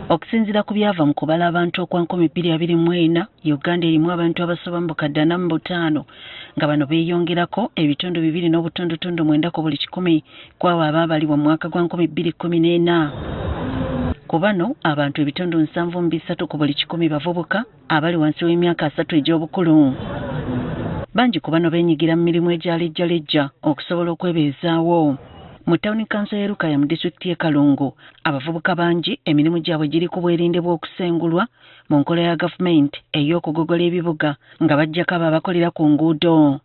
Okusinziira ku byava mu kubala abantu okwa 2024, Uganda erimu abantu abasoba mu bukadde 45 nga bano beeyongerako ebitundu 2.9 ku buli 100 kw'abo abaabalibwa mu mwaka gwa 2014. Ku bano abantu ebitundu 7.3 ku buli 100 bavubuka abali wansi w'emyaka 3 egy'obukulu. Bangi ku bano beenyigira mu mirimu egyalejjalejja okusobola okwebeezaawo. Mu Town Council ya Lukaya mu disitulikiti y'e Kalungu, abavubuka bangi emirimu gyabwe giri ku bwerinde bw'okusengulwa mu nkola ya gavumenti ey'okugogola ebibuga nga bajjako abo abakolera ku nguudo.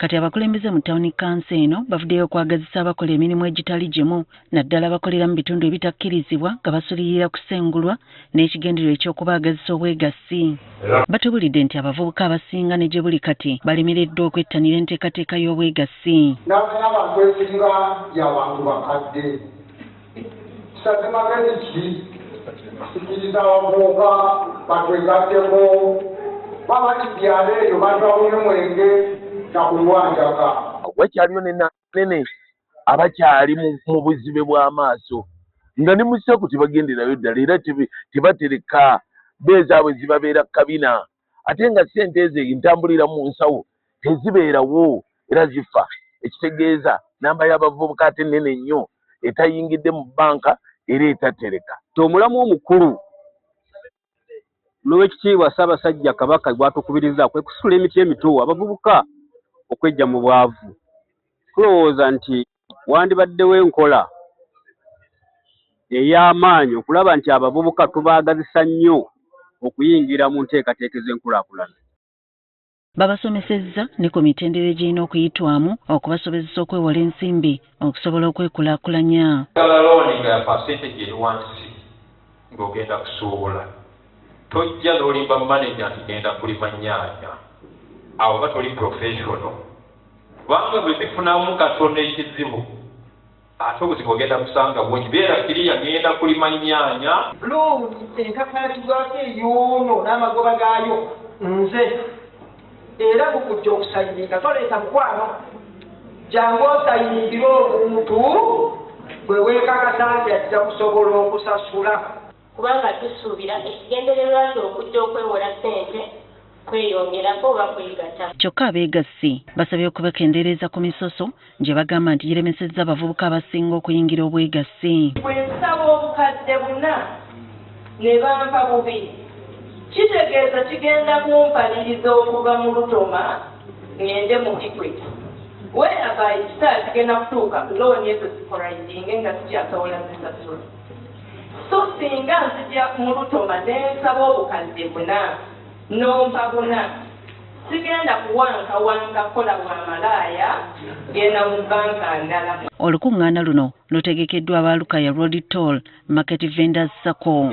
Kati abakulembeze mu Town Council eno bavuddeyo okwagazisa abakola emirimu egitali gimu naddala abakolera mu bitundu ebitakkirizibwa nga basulirira kusengulwa n'ekigendererwa eky'okubaagazisa obwegassi. Batubulidde nti abavubuka abasinga ne gye buli kati balemereddwa okwettanira enteekateeka y'obwegassi. N'abantu esinga y'abantu bakadde. Kisate magezi ki? Sikiriza abavubuka batwegatteko baba kibyalo eyo batwawulire mwenge nakulwanjaga. Wakyaliyo nene abakyali mu buzibe bw'amaaso nga ne musaku tebagenderayo ddala era tebatereka beezaabwe zibabeera kabina ate nga ssente ezo entambulira mu nsawo tezibeerawo era zifa, ekitegeeza namba y'abavubuka ate nnene nnyo etayingidde mu bbanka era etatereka. Omulamu omukulu n'owekitiibwa Ssaabasajja Kabaka gwatukubiriza kwe kusula emiti emito abavubuka okwejja mu bwavu. Tulowooza nti wandibaddewo enkola ey'amaanyi okulaba nti abavubuka tubaagazisa nnyo okuyingira mu nteekateeka ez'enkulaakulana. Babasomesezza ne ku mitendera egirina okuyitwamu okubasobozesa okwewala ensimbi okusobola okwekulaakulanya. Looni nga percentage eri wansi ng'ogenda kusuubula. Tojja n'olimba manager nti genda kulima nnyaanya. Awo oba toli professional. Kubanga bwe bifunamu katono ekizibu ate obuzibu ogenda kusanga bwongi beera kiriya ngenda kulima nnyaanya. Looni enkakaatibwako eyoono n'amagoba gaayo nze era bukujja okusayinga toleeta mukwano jangu osayingire omuntu bwe weekakasa nti ajja kusobola okusasula. Kubanga tusuubira ekigendererwa okujja okwewola ssente kweyongerako oba kwegatta. Kyokka abeegassi basabye okubakendeereza ku misoso gye bagamba nti giremesezza abavubuka abasinga okuyingira obwegassi. Bwe nsaba obukadde 4 ne bampa 2 kitegeeza kigenda kumpaliriza okuva mu Lutoma ngende mu Kikwete. Whereby kigenda kutuuka looni ezo zikolayidinge nga sikyasobola zisasula. So singa nzija mu Lutoma ne nsaba obukadde 4 nompa 4 sigenda kuwanka kola bwa malaaya genda mu banka ndala. Olukungaana luno lutegekeddwa aba Lukaya Road Toll Market Vendors Sacco.